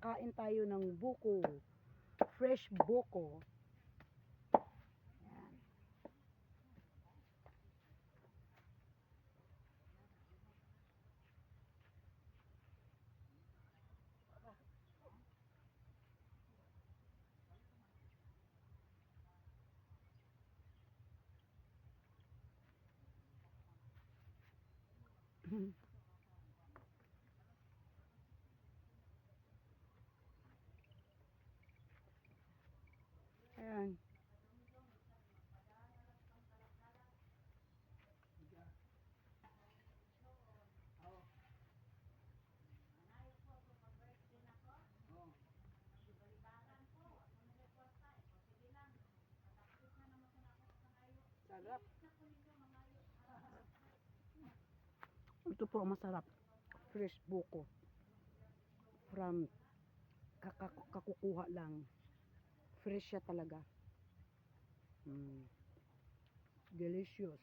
Kakain tayo ng buko. Fresh buko. Ayan. Ayan. Sarap. Ito po masarap. Fresh buko. From kakukuha lang. Fresh siya talaga. Delicious.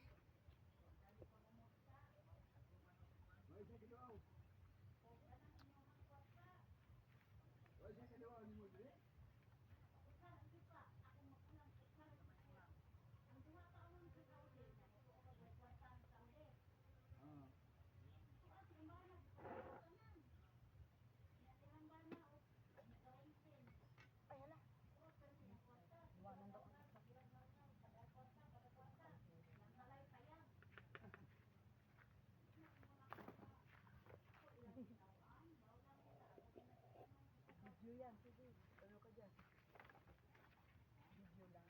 Video yan, sige. Ano ka dyan? Video lang.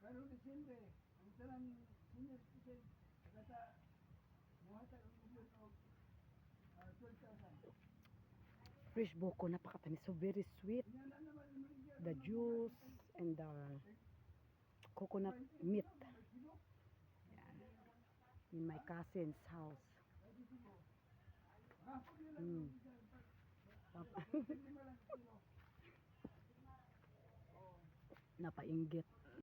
Baru Desember, ang senior citizen, kata muhatag ang gobyerno 12,000. Fresh buko, napakatamis. So very sweet. The juice and the coconut meat. Yan. In my cousin's house. Napainggit.